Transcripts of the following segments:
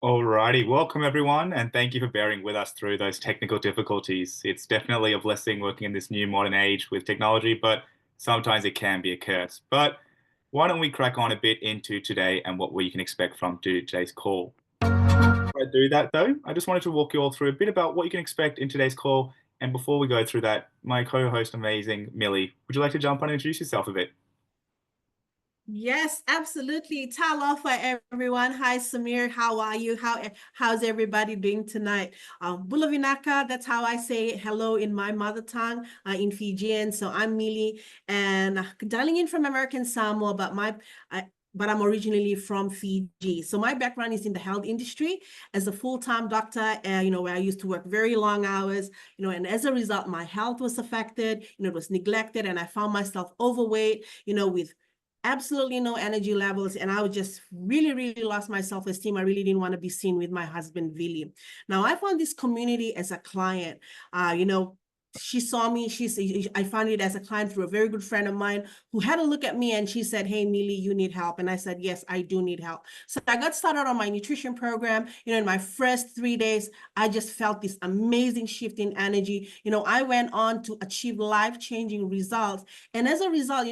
Alrighty, welcome everyone, and thank you for bearing with us through those technical difficulties. It's definitely a blessing working in this new modern age with technology, but sometimes it can be a curse. But why don't we crack on a bit into today and what we can expect from today's call? Before I do that though, I just wanted to walk you all through a bit about what you can expect in today's call. And before we go through that, my co-host, amazing Millie, would you like to jump on and introduce yourself a bit? Yes, absolutely. Talofa, everyone. Hi, Samir. How are you? How's everybody doing tonight? Bulavinaka, that's how I say hello in my mother tongue, in Fijian. So I'm Mili, and dialing in from American Samoa, but I'm originally from Fiji. So my background is in the health industry as a full-time doctor, where I used to work very long hours, and as a result, my health was affected, it was neglected, and I found myself overweight, with absolutely no energy levels, and I was just really lost my self-esteem. I really didn't want to be seen with my husband Willie. Now I found this community as a client. She saw me. I found it as a client through a very good friend of mine who had a look at me, and she said, "Hey, Millie, you need help." And I said, "Yes, I do need help." So I got started on my nutrition program. In my first 3 days, I just felt this amazing shift in energy. I went on to achieve life-changing results. And as a result,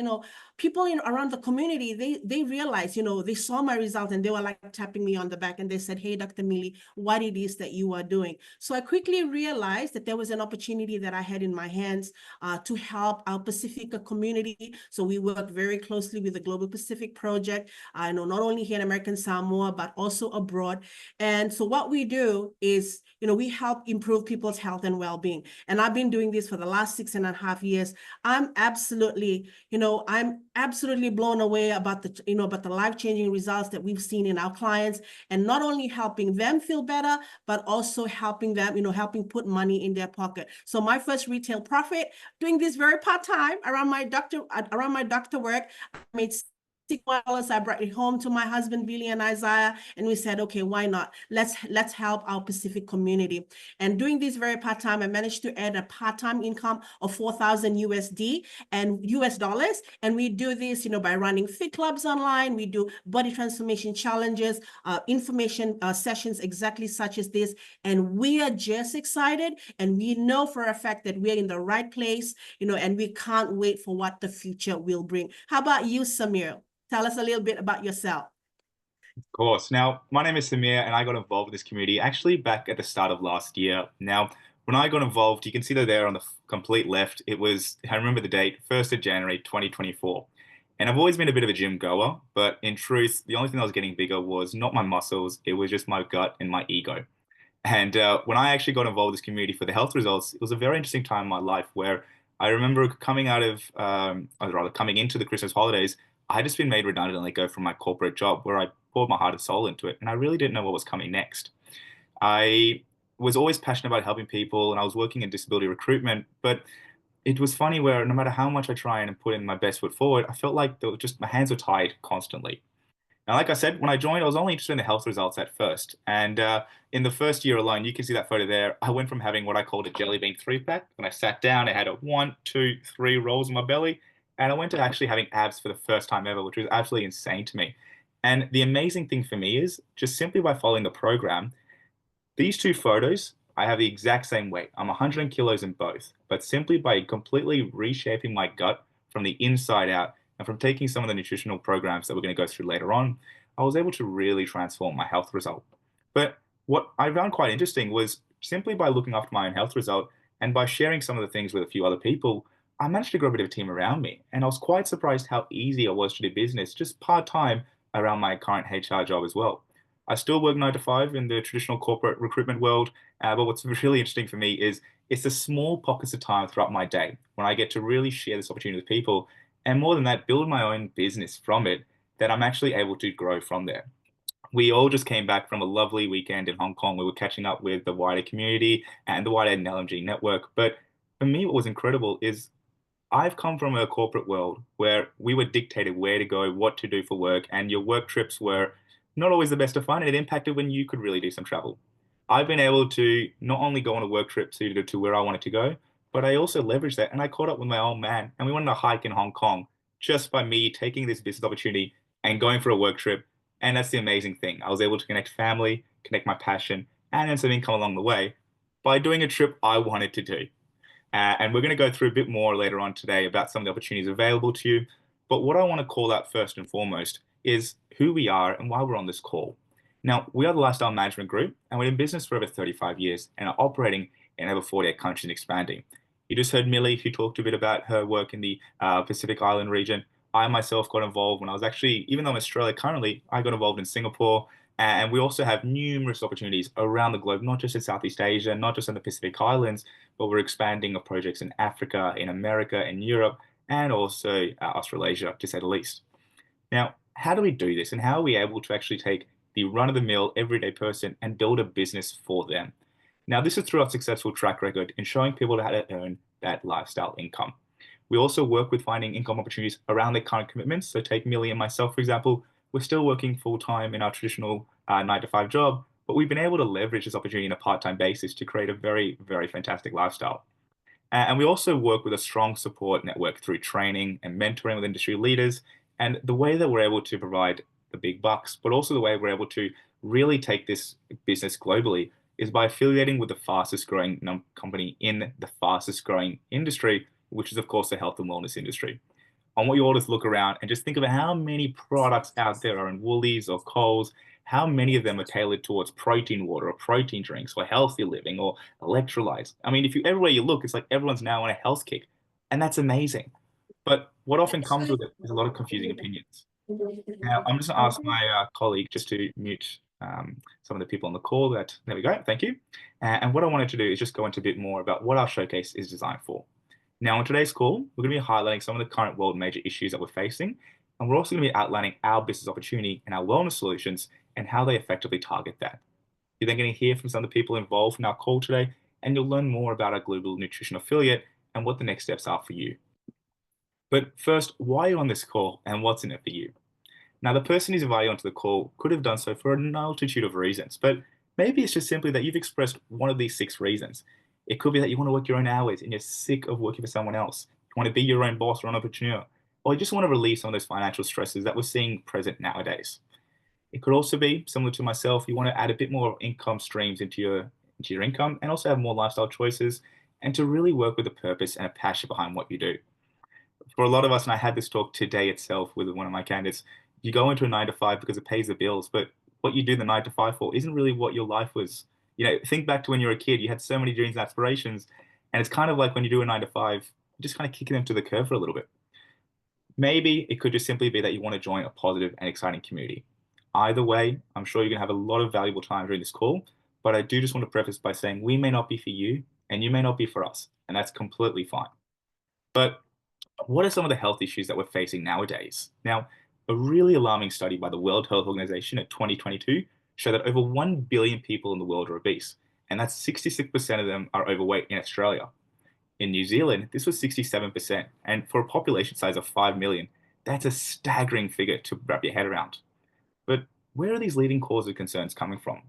people around the community, they realized, they saw my result, and they were like tapping me on the back, and they said, "Hey, Dr. Millie, what it is that you are doing." So I quickly realized that there was an opportunity that I had in my hands to help our Pacifica community. So we work very closely with the Global Pacific Project. I know not only here in American Samoa, but also abroad. And so what we do is, we help improve people's health and well-being. And I've been doing this for the last 6.5 years. I'm absolutely blown away about the life-changing results that we've seen in our clients, and not only helping them feel better, but also helping them, helping put money in their pocket. So my first retail profit, doing this very part-time around my doctor work, I made $61. I brought it home to my husband Billy and Isaiah, and we said, okay, why not? Let's help our Pacific community. And doing this very part-time, I managed to add a part-time income of 4,000 USD and US dollars. And we do this, by running fit clubs online. We do body transformation challenges, information sessions exactly such as this. And we are just excited, and we know for a fact that we're in the right place, and we can't wait for what the future will bring. How about you, Samir? Tell us a little bit about yourself. Of course. Now, my name is Samir, and I got involved with this community actually back at the start of last year. Now, when I got involved, you can see that there on the complete left, it was, I remember the date, 1st of January 2024. And I've always been a bit of a gym goer, but in truth, the only thing that was getting bigger was not my muscles, it was just my gut and my ego. And when I actually got involved with this community for the health results, it was a very interesting time in my life where I remember coming out of, or rather coming into the Christmas holidays, I had just been made redundant and let go from my corporate job where I poured my heart and soul into it, and I really didn't know what was coming next. I was always passionate about helping people, and I was working in disability recruitment, but it was funny where no matter how much I try and put in my best foot forward, I felt like there was just my hands were tied constantly. Now, like I said, when I joined, I was only interested in the health results at first. And in the first year alone, you can see that photo there. I went from having what I called a jelly bean three-pack. When I sat down, I had a one, two, three rolls in my belly. And I went to actually having abs for the first time ever, which was absolutely insane to me. And the amazing thing for me is just simply by following the program, these two photos, I have the exact same weight. I'm 100 kilos in both, but simply by completely reshaping my gut from the inside out and from taking some of the nutritional programs that we're going to go through later on, I was able to really transform my health result. But what I found quite interesting was simply by looking after my own health result and by sharing some of the things with a few other people, I managed to grow a bit of a team around me. And I was quite surprised how easy it was to do business just part time around my current HR job as well. I still work 9 to 5 in the traditional corporate recruitment world, but what's really interesting for me is it's the small pockets of time throughout my day when I get to really share this opportunity with people, and more than that, build my own business from it that I'm actually able to grow from there. We all just came back from a lovely weekend in Hong Kong. We were catching up with the wider community and the wider LMG network. But for me, what was incredible is I've come from a corporate world where we were dictated where to go, what to do for work, and your work trips were not always the best of fun, and it impacted when you could really do some travel. I've been able to not only go on a work trip to where I wanted to go, but I also leveraged that and I caught up with my old man and we went on a hike in Hong Kong just by me taking this business opportunity and going for a work trip. And that's the amazing thing. I was able to connect family connect my passion, and earn some income along the way by doing a trip I wanted to do. And we're going to go through a bit more later on today about some of the opportunities available to you. But what I want to call out first and foremost is who we are and why we're on this call. Now, we are the Lifestyle Management Group, and we're in business for over 35 years and are operating in over 48 countries and expanding. You just heard Millie, who talked a bit about her work in the Pacific Island region. I myself got involved when I was actually, even though I'm in Australia currently, I got involved in Singapore. And we also have numerous opportunities around the globe, not just in Southeast Asia, not just in the Pacific Islands, but we're expanding our projects in Africa, in America, in Europe, and also Australasia, to say the least. Now, how do we do this? And how are we able to actually take the run-of-the-mill everyday person and build a business for them? Now, this is through our successful track record in showing people how to earn that lifestyle income. We also work with finding income opportunities around their current commitments. So take Millie and myself, for example, we're still working full-time in our traditional 9 to 5 job, but we've been able to leverage this opportunity on a part-time basis to create a very, very fantastic lifestyle. And we also work with a strong support network through training and mentoring with industry leaders. And the way that we're able to provide the big bucks, but also the way we're able to really take this business globally is by affiliating with the fastest growing company in the fastest growing industry, which is, of course, the health and wellness industry. I want you all to look around and just think about how many products out there are in Woolies or Coles, how many of them are tailored towards protein water or protein drinks or healthy living or electrolytes. I mean, if you everywhere you look, it's like everyone's now on a health kick, and that's amazing. But what often comes with it is a lot of confusing opinions. Now, I'm just going to ask my colleague just to mute some of the people on the call. There we go. Thank you. And what I wanted to do is just go into a bit more about what our showcase is designed for. Now, on today's call, we're going to be highlighting some of the current world major issues that we're facing, and we're also going to be outlining our business opportunity and our wellness solutions and how they effectively target that. You're then going to hear from some of the people involved in our call today, and you'll learn more about our Global Nutrition Affiliate and what the next steps are for you. But first, why are you on this call and what's in it for you? Now, the person who's invited you onto the call could have done so for a multitude of reasons, but maybe it's just simply that you've expressed one of these 6 reasons. It could be that you want to work your own hours and you're sick of working for someone else. You want to be your own boss or an entrepreneur, or you just want to relieve some of those financial stresses that we're seeing present nowadays. It could also be similar to myself. You want to add a bit more income streams into your income and also have more lifestyle choices and to really work with a purpose and a passion behind what you do. For a lot of us, and I had this talk today itself with one of my candidates, you go into a 9 to 5 because it pays the bills, but what you do the 9 to 5 for isn't really what your life was. You know, think back to when you were a kid, you had so many dreams and aspirations, and it's kind of like when you do a 9 to 5, you're just kind of kicking them to the curb for a little bit. Maybe it could just simply be that you want to join a positive and exciting community. Either way, I'm sure you're going to have a lot of valuable time during this call, but I do just want to preface by saying we may not be for you and you may not be for us, and that's completely fine. But what are some of the health issues that we're facing nowadays? Now, a really alarming study by the World Health Organization in 2022 showed that over 1 billion people in the world are obese, and that's 66% of them are overweight in Australia. In New Zealand, this was 67%, and for a population size of 5 million, that's a staggering figure to wrap your head around. But where are these leading causes of concerns coming from?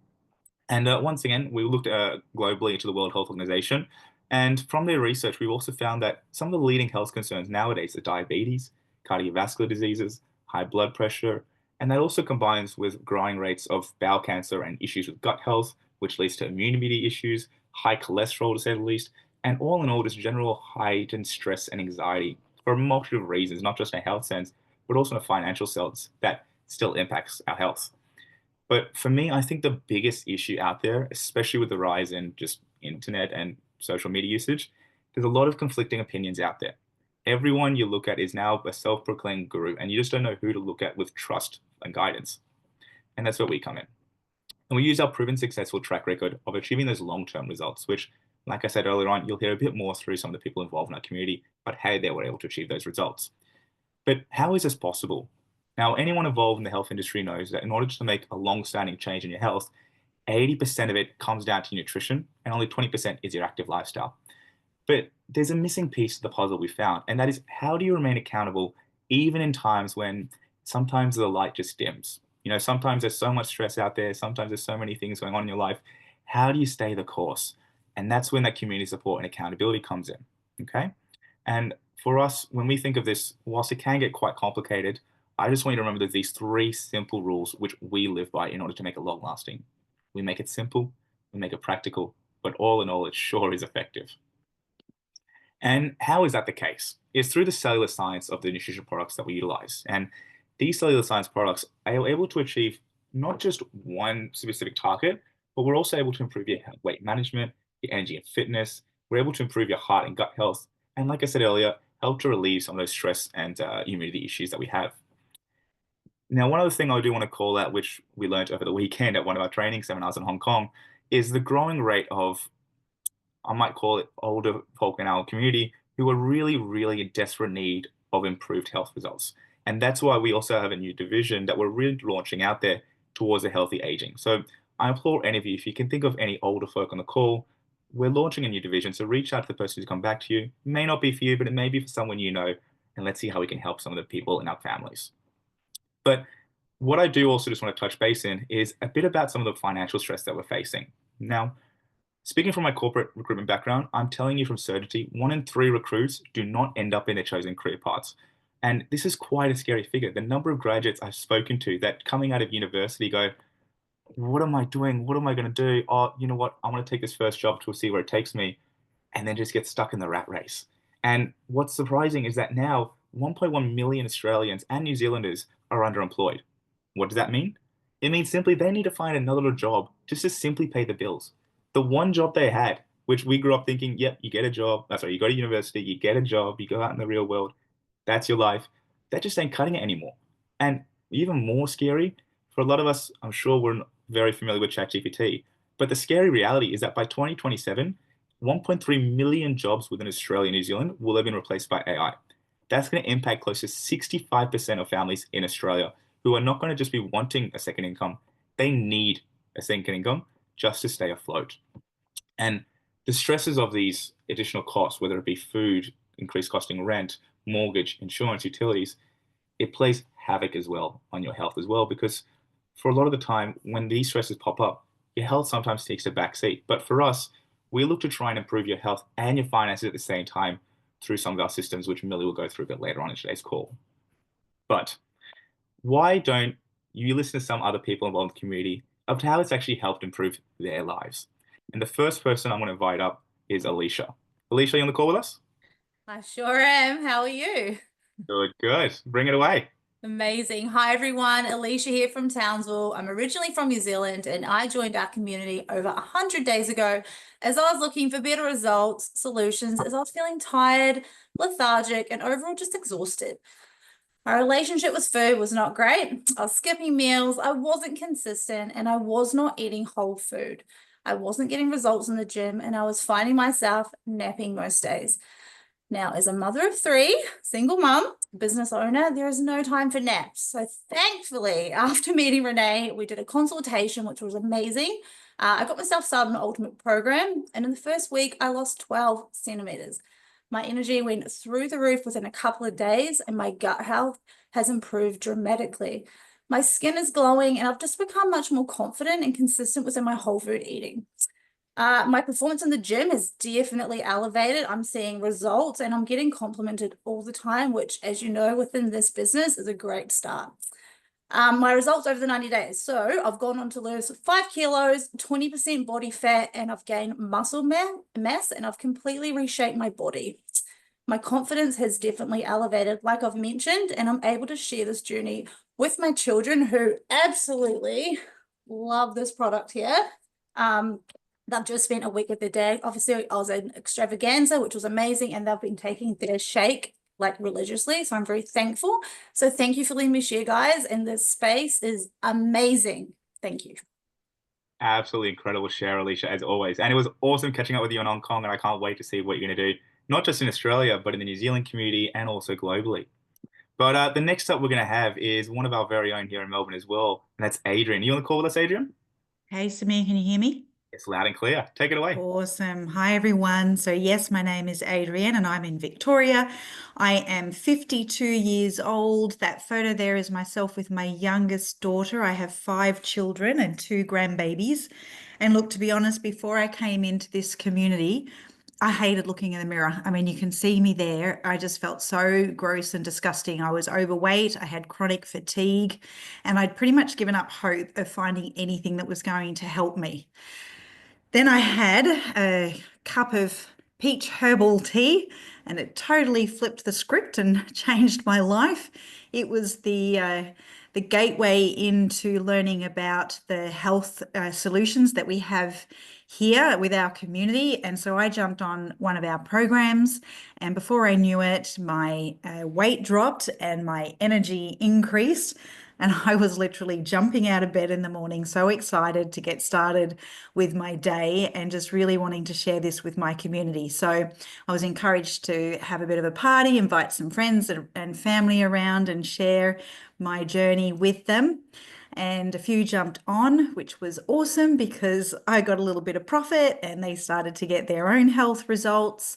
And once again, we looked globally into the World Health Organization, and from their research, we've also found that some of the leading health concerns nowadays are diabetes, cardiovascular diseases, high blood pressure, and that also combines with growing rates of bowel cancer and issues with gut health, which leads to immunity issues, high cholesterol, to say the least, and all in all, just general heightened stress and anxiety for a multitude of reasons, not just in a health sense, but also in a financial sense that still impacts our health. But for me, I think the biggest issue out there, especially with the rise in just internet and social media usage, there's a lot of conflicting opinions out there. Everyone you look at is now a self-proclaimed guru, and you just don't know who to look at with trust and guidance. And that's where we come in. And we use our proven successful track record of achieving those long-term results, which, like I said earlier on, you'll hear a bit more through some of the people involved in our community, but how they were able to achieve those results. But how is this possible? Now, anyone involved in the health industry knows that in order to make a long-standing change in your health, 80% of it comes down to nutrition and only 20% is your active lifestyle. But there's a missing piece of the puzzle we found, and that is how do you remain accountable even in times when sometimes the light just dims? You know, sometimes there's so much stress out there, sometimes there's so many things going on in your life. How do you stay the course? And that's when that community support and accountability comes in, okay? And for us, when we think of this, whilst it can get quite complicated, I just want you to remember that these 3 simple rules which we live by in order to make it long lasting. We make it simple, we make it practical, but all in all, it sure is effective. And how is that the case? It's through the cellular science of the nutrition products that we utilize. And these cellular science products are able to achieve not just one specific target, but we're also able to improve your weight management, your energy and fitness. We're able to improve your heart and gut health. And like I said earlier, help to relieve some of those stress and immunity issues that we have. Now, one other thing I do want to call out, which we learned over the weekend at one of our training seminars in Hong Kong, is the growing rate of, I might call it, older folk in our community who are really, really in desperate need of improved health results. And that's why we also have a new division that we're really launching out there towards a healthy aging. So I implore any of you, if you can think of any older folk on the call, we're launching a new division. So reach out to the person who's come back to you. It may not be for you, but it may be for someone you know. And let's see how we can help some of the people in our families. But what I do also just want to touch base in is a bit about some of the financial stress that we're facing. Now, speaking from my corporate recruitment background, I'm telling you from certainty, 1 in 3 recruits do not end up in their chosen career paths. And this is quite a scary figure. The number of graduates I've spoken to that coming out of university go, what am I doing? What am I going to do? Oh, you know what? I want to take this first job to see where it takes me, and then just get stuck in the rat race. And what's surprising is that now 1.1 million Australians and New Zealanders are underemployed. What does that mean? It means simply they need to find another job just to simply pay the bills. The one job they had, which we grew up thinking, yep, you get a job. That's right, you go to university, you get a job, you go out in the real world, that's your life. That just ain't cutting it anymore. And even more scary, for a lot of us, I'm sure we're very familiar with ChatGPT, but the scary reality is that by 2027, 1.3 million jobs within Australia and New Zealand will have been replaced by AI. That's going to impact close to 65% of families in Australia who are not going to just be wanting a second income. They need a second income just to stay afloat. And the stresses of these additional costs, whether it be food, increased costing rent, mortgage, insurance, utilities, it plays havoc as well on your health as well, because for a lot of the time when these stresses pop up, your health sometimes takes a back seat. But for us, we look to try and improve your health and your finances at the same time through some of our systems, which Millie will go through a bit later on in today's call. But why don't you listen to some other people involved in the community of how it's actually helped improve their lives? And the first person I'm going to invite up is Alicia. Alicia, you on the call with us? I sure am. How are you? Good, good. Bring it away. Amazing. Hi, everyone. Alicia here from Townsville. I'm originally from New Zealand, and I joined our community over 100 days ago as I was looking for better results, solutions, as I was feeling tired, lethargic, and overall just exhausted. My relationship with food was not great. I was skipping meals, I wasn't consistent, and I was not eating whole food. I wasn't getting results in the gym, and I was finding myself napping most days. Now, as a mother of 3, single mum, business owner, there is no time for naps. So thankfully, after meeting Renee, we did a consultation, which was amazing. I got myself started on an ultimate program, and in the first week, I lost 12 centimeters. My energy went through the roof within a couple of days, and my gut health has improved dramatically. My skin is glowing, and I've just become much more confident and consistent within my whole food eating. My performance in the gym is definitely elevated. I'm seeing results and I'm getting complimented all the time, which, as you know, within this business is a great start. My results over the 90 days. So I've gone on to lose 5 kilos, 20% body fat, and I've gained muscle mass, and I've completely reshaped my body. My confidence has definitely elevated, like I've mentioned, and I'm able to share this journey with my children who absolutely love this product here. They've just spent a week with their dad. Obviously, I was in extravaganza, which was amazing, and they've been taking their shake like religiously. So I'm very thankful. So thank you for letting me share, guys. And this space is amazing. Thank you. Absolutely incredible share, Alicia, as always. And it was awesome catching up with you in Hong Kong, and I can't wait to see what you're going to do, not just in Australia, but in the New Zealand community and also globally. But the next up we're going to have is one of our very own here in Melbourne as well, and that's Adrian. You on the call with us, Adrian? Hey, Samir, can you hear me? It's loud and clear. Take it away. Awesome. Hi, everyone. So yes, my name is Adrian and I'm in Victoria. I am 52 years old. That photo there is myself with my youngest daughter. I have 5 children and 2 grandbabies. And look, to be honest, before I came into this community, I hated looking in the mirror. I mean, you can see me there. I just felt so gross and disgusting. I was overweight. I had chronic fatigue, and I'd pretty much given up hope of finding anything that was going to help me. Then I had a cup of peach herbal tea, and it totally flipped the script and changed my life. It was the gateway into learning about the health solutions that we have here with our community. And so I jumped on one of our programs, and before I knew it, my weight dropped and my energy increased. And I was literally jumping out of bed in the morning, so excited to get started with my day and just really wanting to share this with my community. So I was encouraged to have a bit of a party, invite some friends and family around and share my journey with them. And a few jumped on, which was awesome because I got a little bit of profit and they started to get their own health results.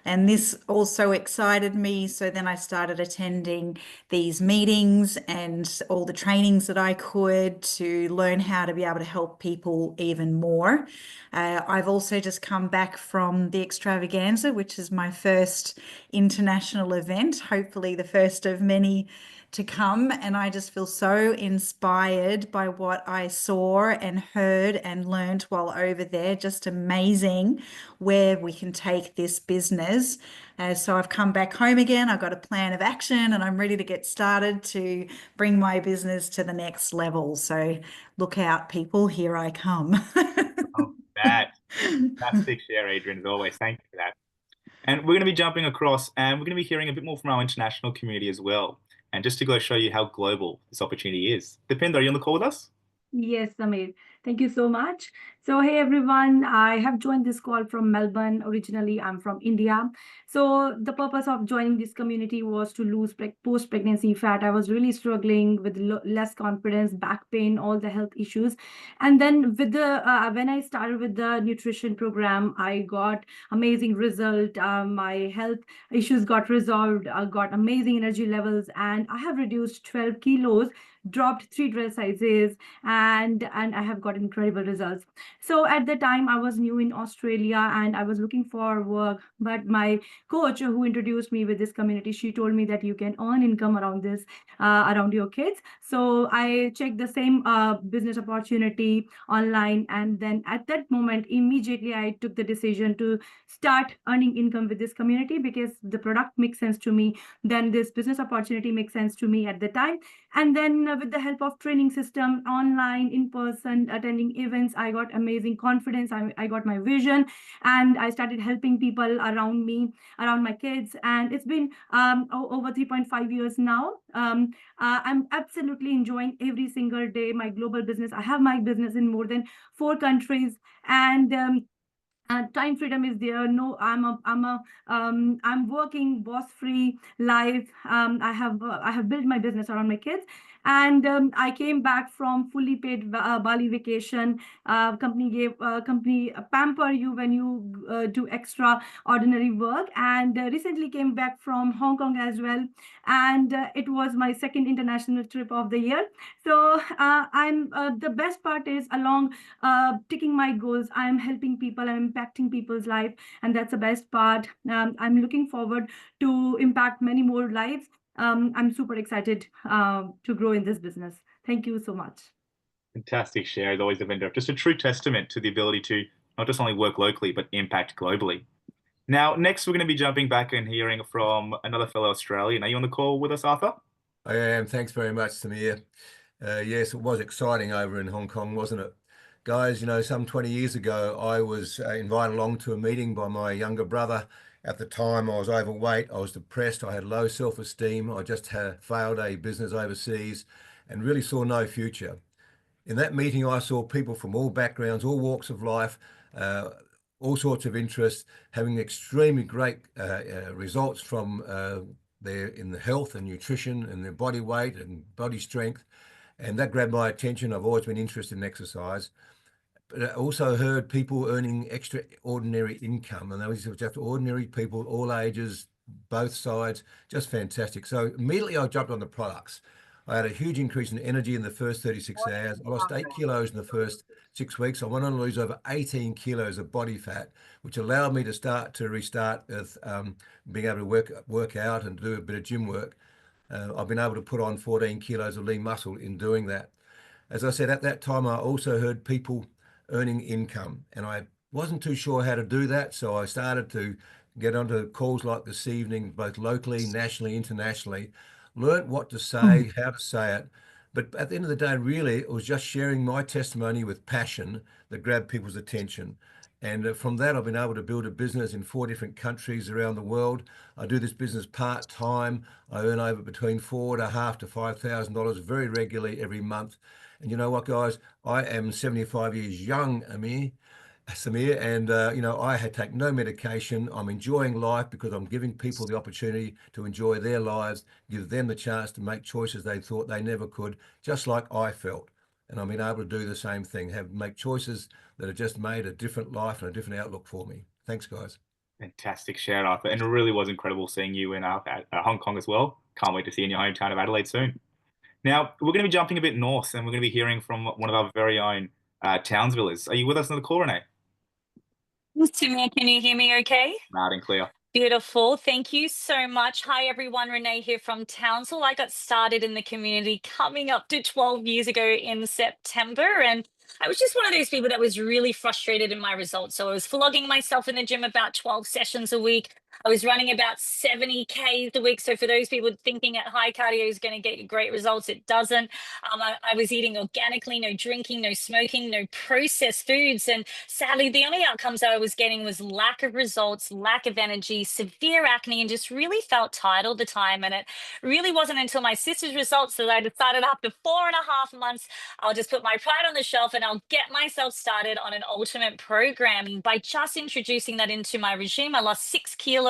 And this also excited me. So then I started attending these meetings and all the trainings that I could to learn how to be able to help people even more. I've also just come back from the extravaganza, which is my first international event, hopefully the first of many to come. And I just feel so inspired by what I saw and heard and learned while over there. Just amazing where we can take this business. So I've come back home again. I've got a plan of action and I'm ready to get started to bring my business to the next level. So look out, people, here I come. Oh, that fantastic share, Adrian, as always. Thank you for that. And we're going to be jumping across and we're going to be hearing a bit more from our international community as well. And just to go show you how global this opportunity is. Dipinder, are you on the call with us? Yes, Samir. Thank you so much. So, hey everyone, I have joined this call from Melbourne. Originally, I'm from India. So, the purpose of joining this community was to lose post-pregnancy fat. I was really struggling with less confidence, back pain, all the health issues. And then with the when I started with the nutrition program, I got amazing result. My health issues got resolved. I got amazing energy levels, and I have reduced 12 kilos, dropped 3 dress sizes, and I have got incredible results. So at the time I was new in Australia and I was looking for work, but my coach who introduced me with this community, she told me that you can earn income around this, around your kids. So I checked the same business opportunity online, and then at that moment immediately I took the decision to start earning income with this community because the product makes sense to me, then this business opportunity makes sense to me at the time. And then with the help of training system, online, in person, attending events, I got amazing confidence. I got my vision, and I started helping people around me, around my kids. And it's been over 3.5 years now. I'm absolutely enjoying every single day my global business. I have my business in more than 4 countries, and time freedom is there. No, I'm working boss free life. I have built my business around my kids, and I came back from fully paid Bali vacation. Company pamper you when you do extraordinary work, and recently came back from Hong Kong as well, and it was my second international trip of the year. So I'm the best part is along ticking my goals, I'm helping people, I'm impacting people's life, and that's the best part. I'm looking forward to impact many more lives. I'm super excited to grow in this business. Thank you so much. Fantastic share, as always, Dipinder. Just a true testament to the ability to not just only work locally, but impact globally. Now, next, we're going to be jumping back and hearing from another fellow Australian. Are you on the call with us, Arthur? I am. Thanks very much, Samir. Yes, it was exciting over in Hong Kong, wasn't it? Guys, you know, some 20 years ago, I was invited along to a meeting by my younger brother. At the time, I was overweight, I was depressed, I had low self-esteem, I just had failed a business overseas and really saw no future. In that meeting, I saw people from all backgrounds, all walks of life, all sorts of interests, having extremely great results from in the health and nutrition and their body weight and body strength. And that grabbed my attention. I've always been interested in exercise. But I also heard people earning extraordinary income, and those were just ordinary people, all ages, both sides, just fantastic. So immediately I jumped on the products. I had a huge increase in energy in the first 36 hours. I lost 8 kilos in the first 6 weeks. I went on to lose over 18 kilos of body fat, which allowed me to restart with being able to work out and do a bit of gym work. I've been able to put on 14 kilos of lean muscle in doing that. As I said, at that time, I also heard people earning income, and I wasn't too sure how to do that. So I started to get onto calls like this evening, both locally, nationally, internationally, learned what to say, how to say it. But at the end of the day, really, it was just sharing my testimony with passion that grabbed people's attention. And from that, I've been able to build a business in 4 different countries around the world. I do this business part-time. I earn over between $4,500 to $5,000 very regularly every month. And you know what, guys? I am 75 years young, Samir, and I had take no medication. I'm enjoying life because I'm giving people the opportunity to enjoy their lives, give them the chance to make choices they thought they never could, just like I felt. And I've been able to do the same thing, make choices that have just made a different life and a different outlook for me. Thanks, guys. Fantastic share, Arthur. And it really was incredible seeing you in at Hong Kong as well. Can't wait to see you in your hometown of Adelaide soon. Now, we're going to be jumping a bit north, and we're going to be hearing from one of our very own Townsvillers. Are you with us on the call, Renee? Samir, can you hear me okay? Loud and clear. Beautiful. Thank you so much. Hi, everyone. Renee here from Townsville. I got started in the community coming up to 12 years ago in September, and I was just one of those people that was really frustrated in my results. So I was flogging myself in the gym about 12 sessions a week. I was running about 70 Ks a week. So for those people thinking that high cardio is going to get you great results, it doesn't. I was eating organically, no drinking, no smoking, no processed foods. And sadly, the only outcomes I was getting was lack of results, lack of energy, severe acne, and just really felt tired all the time. And it really wasn't until my sister's results that I decided after 4.5 months, I'll just put my pride on the shelf and I'll get myself started on an ultimate program. And by just introducing that into my regime, I lost 6 kilos,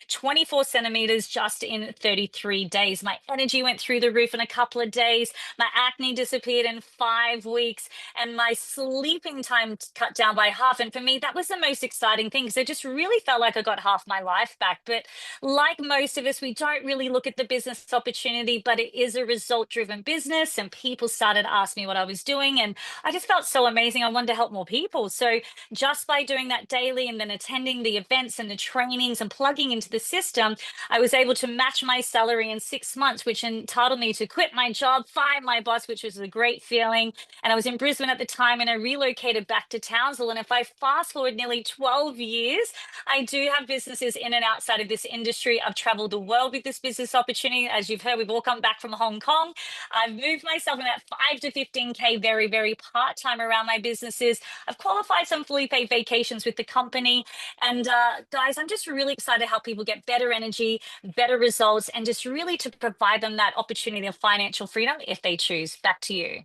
24 centimeters just in 33 days. My energy went through the roof in a couple of days. My acne disappeared in 5 weeks, and my sleeping time cut down by half. And for me, that was the most exciting thing, because it just really felt like I got half my life back. But like most of us, we don't really look at the business opportunity, but it is a result-driven business, and people started to ask me what I was doing, and I just felt so amazing. I wanted to help more people. So just by doing that daily and then attending the events and the trainings and plugging into the system, I was able to match my salary in 6 months, which entitled me to quit my job, fire my boss, which was a great feeling. And I was in Brisbane at the time, and I relocated back to Townsville. And if I fast forward nearly 12 years, I do have businesses in and outside of this industry. I've traveled the world with this business opportunity. As you've heard, we've all come back from Hong Kong. I've moved myself in that 5 to 15K very, very part-time around my businesses. I've qualified some fully paid vacations with the company. And guys, I'm just really excited to help people get better energy, better results, and just really to provide them that opportunity of financial freedom if they choose. Back to you.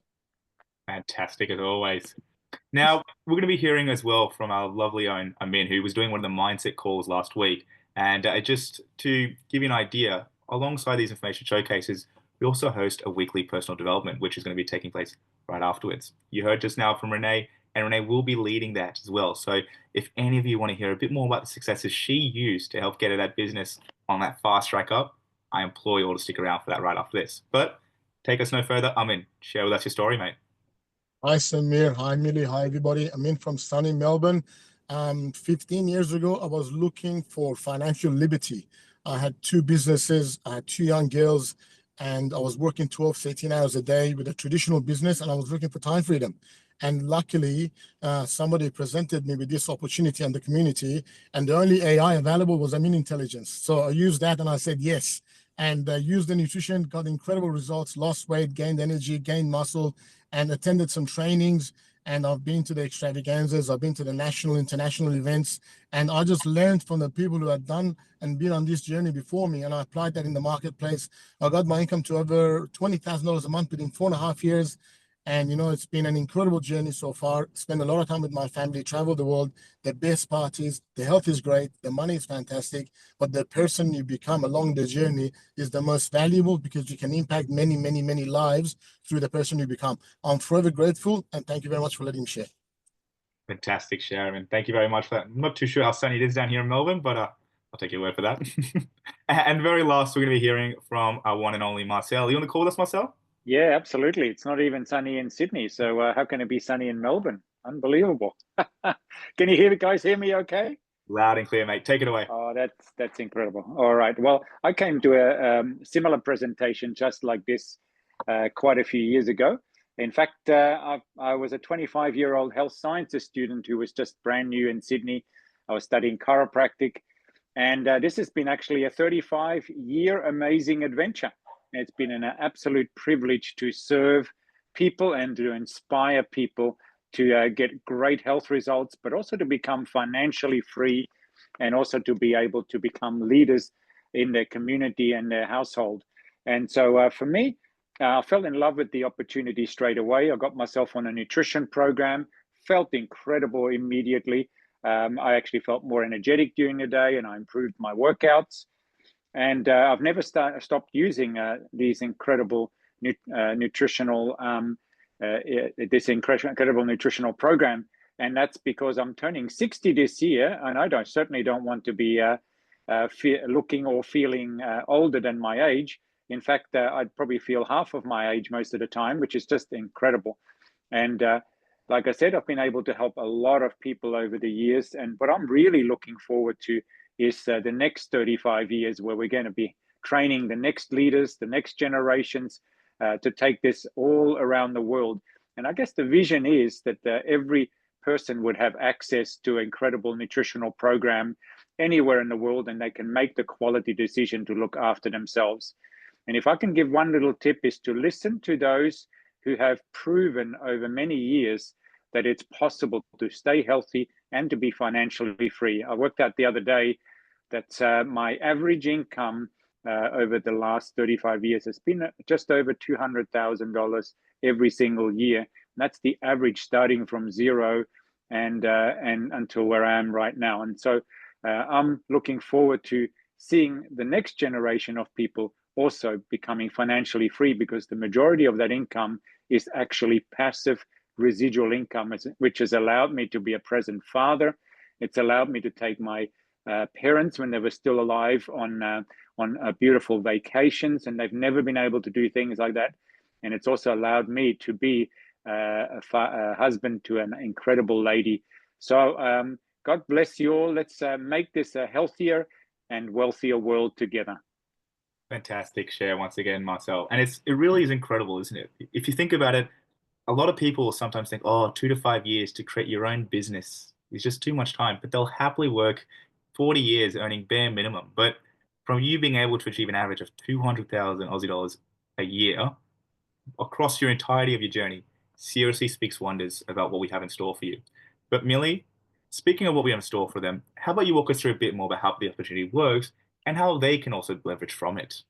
Fantastic as always. Now, we're going to be hearing as well from our lovely own Amin, who was doing one of the mindset calls last week. And just to give you an idea, alongside these information showcases, we also host a weekly personal development, which is going to be taking place right afterwards. You heard just now from Renee, and Renee will be leading that as well. So if any of you want to hear a bit more about the successes she used to help get her that business on that fast track up, I implore you all to stick around for that right after this. But take us no further. Amin, share with us your story, mate. Hi, Samir. Hi, Millie. Hi, everybody. Amin from sunny Melbourne. 15 years ago, I was looking for financial liberty. I had 2 businesses, I had 2 young girls, and I was working 12 to 18 hours a day with a traditional business, and I was looking for time freedom. And luckily, somebody presented me with this opportunity in the community, and the only AI available was Amin Intelligence. So I used that and I said yes, and used the nutrition, got incredible results, lost weight, gained energy, gained muscle, and attended some trainings. And I've been to the extravaganzas, I've been to the national, international events, and I just learned from the people who had done and been on this journey before me, and I applied that in the marketplace. I got my income to over $20,000 a month within 4.5 years. And, it's been an incredible journey so far. Spend a lot of time with my family, travel the world. The best part is the health is great, the money is fantastic, but the person you become along the journey is the most valuable, because you can impact many, many, many lives through the person you become. I'm forever grateful, and thank you very much for letting me share. Fantastic, Sharon. Thank you very much for that. I'm not too sure how sunny it is down here in Melbourne, but I'll take your word for that. And very last, we're going to be hearing from our one and only Marcel. Are you on the call with us, Marcel? Yeah, absolutely. It's not even sunny in Sydney. So how can it be sunny in Melbourne? Unbelievable. Can you hear me okay? Loud and clear, mate. Take it away. Oh, that's incredible. All right. Well, I came to a similar presentation just like this quite a few years ago. In fact, I was a 25-year-old health sciences student who was just brand new in Sydney. I was studying chiropractic, and this has been actually a 35-year amazing adventure. It's been an absolute privilege to serve people and to inspire people to get great health results, but also to become financially free and also to be able to become leaders in their community and their household. And so for me, I fell in love with the opportunity straight away. I got myself on a nutrition program, felt incredible immediately. I actually felt more energetic during the day, and I improved my workouts. And I've never stopped using these incredible nutritional nutritional program. And that's because I'm turning 60 this year, and I certainly don't want to be looking or feeling older than my age. In fact, I'd probably feel half of my age most of the time, which is just incredible. And like I said, I've been able to help a lot of people over the years. And what I'm really looking forward to is the next 35 years, where we're going to be training the next leaders, the next generations, to take this all around the world. And I guess the vision is that every person would have access to an incredible nutritional program anywhere in the world, and they can make the quality decision to look after themselves. And if I can give one little tip, is to listen to those who have proven over many years that it's possible to stay healthy and to be financially free. I worked out the other day that my average income over the last 35 years has been just over $200,000 every single year. And that's the average, starting from zero and until where I am right now. And so I'm looking forward to seeing the next generation of people also becoming financially free, because the majority of that income is actually passive residual income, which has allowed me to be a present father. It's allowed me to take my parents, when they were still alive, on beautiful vacations, and they've never been able to do things like that. And it's also allowed me to be a husband to an incredible lady. So God bless you all. Let's make this a healthier and wealthier world together. Fantastic share once again, Marcel. And it really is incredible, isn't it? If you think about it, a lot of people sometimes think, oh, 2 to 5 years to create your own business is just too much time, but they'll happily work 40 years earning bare minimum. But from you being able to achieve an average of 200,000 Aussie dollars a year across your entirety of your journey seriously speaks wonders about what we have in store for you. But Millie, speaking of what we have in store for them, how about you walk us through a bit more about how the opportunity works and how they can also leverage from it?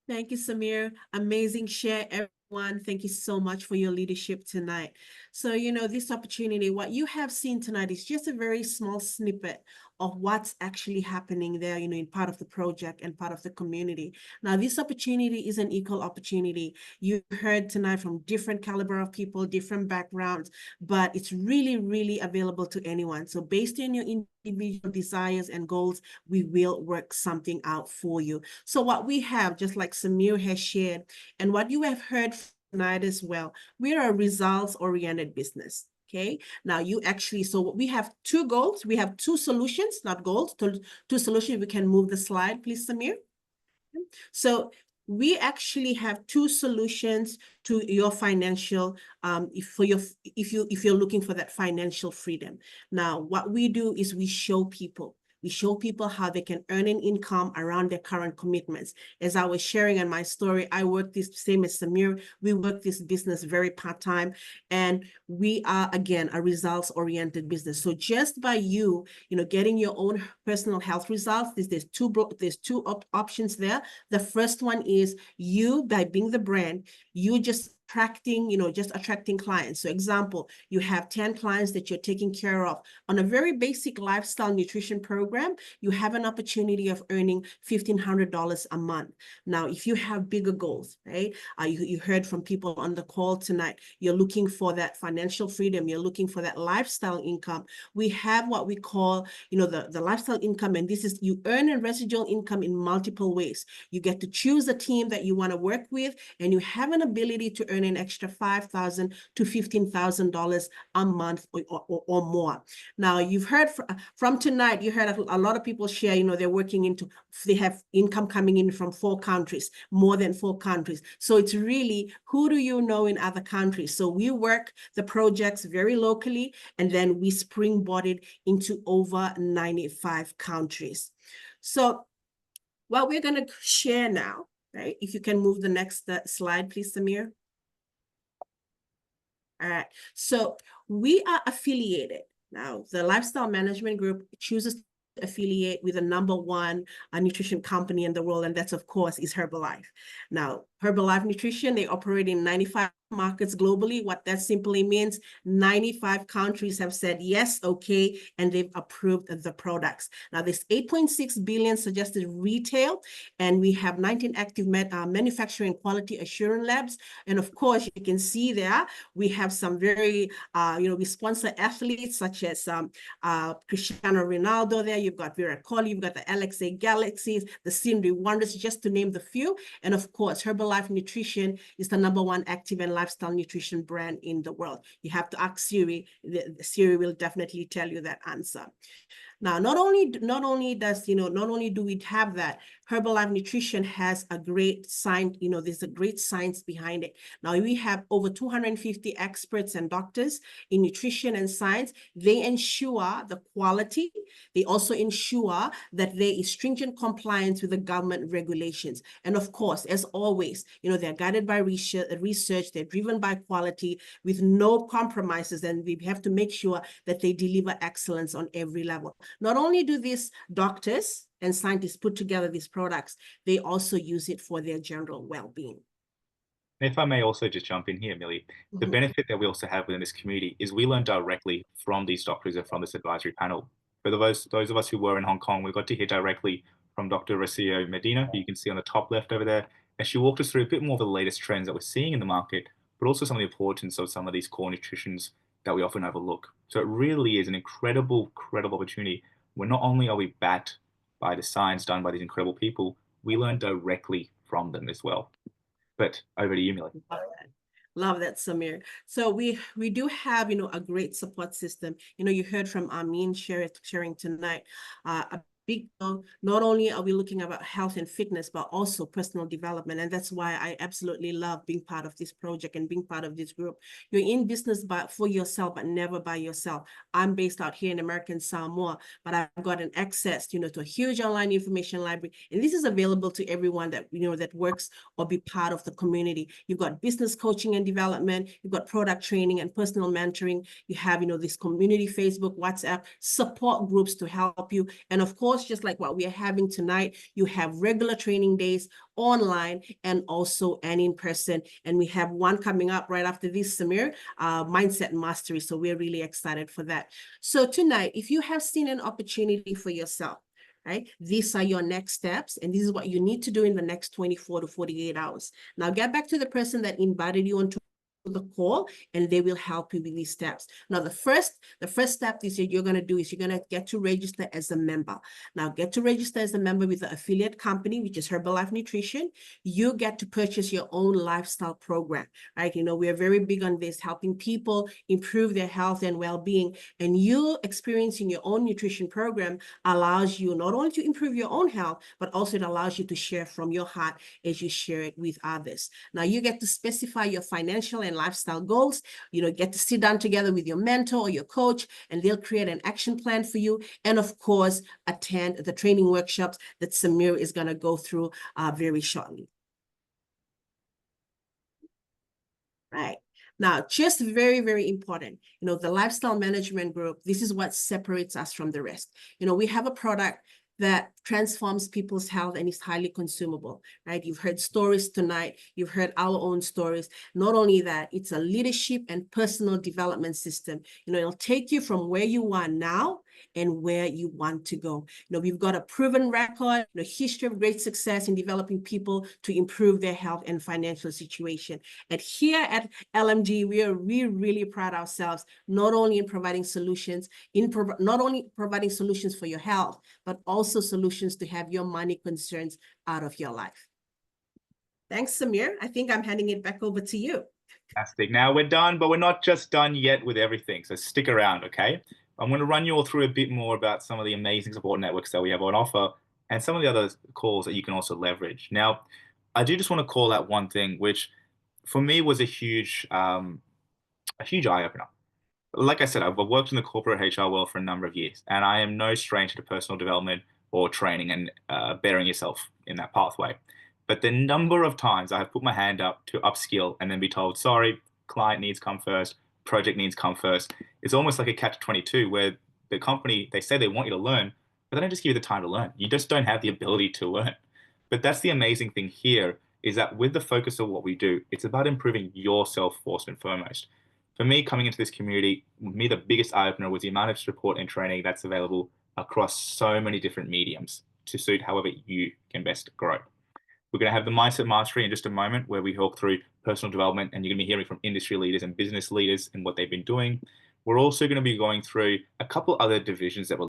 Thank you, Samir. Amazing share, everyone. Thank you so much for your leadership tonight. So, this opportunity, what you have seen tonight is just a very small snippet of what's actually happening there, in part of the project and part of the community. Now, this opportunity is an equal opportunity. You heard tonight from different caliber of people, different backgrounds, but it's really, really available to anyone. So based on your individual desires and goals, we will work something out for you. So what we have, just like Samir has shared, and what you have heard tonight as well, we are a results-oriented business. Okay, now so we have 2 goals. We have 2 solutions, not goals, 2 solutions. We can move the slide, please, Samir. So we actually have 2 solutions to your financial, if you're looking for that financial freedom. Now, what we do is we show people how they can earn an income around their current commitments. As I was sharing in my story, I work this same as Samir. We work this business very part-time, and we are, again, a results-oriented business. So just by you, getting your own personal health results, there's two options there. The first one is you, by being the brand, you just attracting, just attracting clients. So example, you have 10 clients that you're taking care of. On a very basic lifestyle nutrition program, you have an opportunity of earning $1,500 a month. Now, if you have bigger goals, right? You heard from people on the call tonight, you're looking for that financial freedom, you're looking for that lifestyle income. We have what we call, the lifestyle income, and this is, you earn a residual income in multiple ways. You get to choose a team that you want to work with, and you have an ability to earn an extra $5,000 to $15,000 a month or more. Now, you've heard from tonight, you heard a lot of people share, they're working they have income coming in from 4 countries, more than 4 countries. So it's really, who do you know in other countries? So we work the projects very locally, and then we springboarded into over 95 countries. So what we're going to share now, right? If you can move the next slide, please, Samir. All right. So we are affiliated. Now, the Lifestyle Management Group chooses to affiliate with the #1 nutrition company in the world, and that's, of course, is Herbalife. Now, Herbalife Nutrition, they operate in 95 markets globally. What that simply means, 95 countries have said yes, okay, and they've approved the products. Now, there's 8.6 billion suggested retail, and we have 19 active manufacturing quality assurance labs. And of course, you can see there, we have some very, we sponsor athletes such as Cristiano Ronaldo there. You've got Virat Kohli, you've got the LXA Galaxies, the Scenery Wonders, just to name the few. And of course, Herbalife Nutrition is the #1 active and lifestyle nutrition brand in the world. You have to ask Siri. Siri will definitely tell you that answer. Now, not only do we have that, Herbalife Nutrition has a great science, there's a great science behind it. Now, we have over 250 experts and doctors in nutrition and science. They ensure the quality. They also ensure that there is stringent compliance with the government regulations. And of course, as always, they're guided by research, they're driven by quality with no compromises, and we have to make sure that they deliver excellence on every level. Not only do these doctors and scientists put together these products, they also use it for their general well-being. If I may also just jump in here, Millie, the benefit that we also have within this community is we learn directly from these doctors and from this advisory panel. For those of us who were in Hong Kong, we got to hear directly from Dr. Rocio Medina, who you can see on the top left over there, and she walked us through a bit more of the latest trends that we're seeing in the market, but also some of the importance of some of these core nutritions that we often overlook. So it really is an incredible opportunity where not only are we backed by the science done by these incredible people, we learn directly from them as well. But over to you, Millie. Love that, Samir. So we do have, a great support system. You heard from Amin sharing tonight, a big, not only are we looking about health and fitness, but also personal development. And that's why I absolutely love being part of this project and being part of this group. You're in business for yourself, but never by yourself. I'm based out here in American Samoa, but I've got an access, to a huge online information library. And this is available to everyone that, that works or be part of the community. You've got business coaching and development. You've got product training and personal mentoring. You have, this community, Facebook, WhatsApp, support groups to help you. And of course, just like what we are having tonight, you have regular training days online and also in person. And we have one coming up right after this, Samir, Mindset Mastery. So we're really excited for that. So tonight, if you have seen an opportunity for yourself, right, these are your next steps, and this is what you need to do in the next 24 to 48 hours. Now get back to the person that invited you onto the call, and they will help you with these steps. Now, the first step is you're going to do is you're going to get to register as a member. Now, get to register as a member with the affiliate company, which is Herbalife Nutrition. You get to purchase your own lifestyle program, right? We are very big on this, helping people improve their health and well-being. And you experiencing your own nutrition program allows you not only to improve your own health, but also it allows you to share from your heart as you share it with others. Now, you get to specify your financial and lifestyle goals, get to sit down together with your mentor or your coach, and they'll create an action plan for you. And of course, attend the training workshops that Samir is going to go through very shortly. Right. Now, just very, very important, the Lifestyle Management Group, this is what separates us from the rest. We have a product that transforms people's health and is highly consumable, right? You've heard stories tonight. You've heard our own stories. Not only that, it's a leadership and personal development system. It'll take you from where you are now and where you want to go. We've got a proven record, history of great success in developing people to improve their health and financial situation. And here at LMG, we really pride ourselves not only in providing solutions, not only providing solutions for your health, but also solutions to have your money concerns out of your life. Thanks, Samir. I think I'm handing it back over to you. Fantastic. Now we're done, but we're not just done yet with everything. So stick around, okay? I'm going to run you all through a bit more about some of the amazing support networks that we have on offer and some of the other calls that you can also leverage. Now, I do just want to call out one thing, which for me was a huge eye-opener. Like I said, I've worked in the corporate HR world for a number of years, and I am no stranger to personal development or training and bettering yourself in that pathway. But the number of times I have put my hand up to upskill and then be told, sorry, client needs come first, project needs come first. It's almost like a catch-22 where the company, they say they want you to learn, but they don't just give you the time to learn. You just don't have the ability to learn. But that's the amazing thing here, is that with the focus of what we do, it's about improving yourself first and foremost. For me, coming into this community, the biggest eye-opener was the amount of support and training that's available across so many different mediums to suit however you can best grow. We're going to have the Mindset Mastery in just a moment, where we talk through personal development, and you're going to be hearing from industry leaders and business leaders and what they've been doing. We're also going to be going through a couple other divisions that we're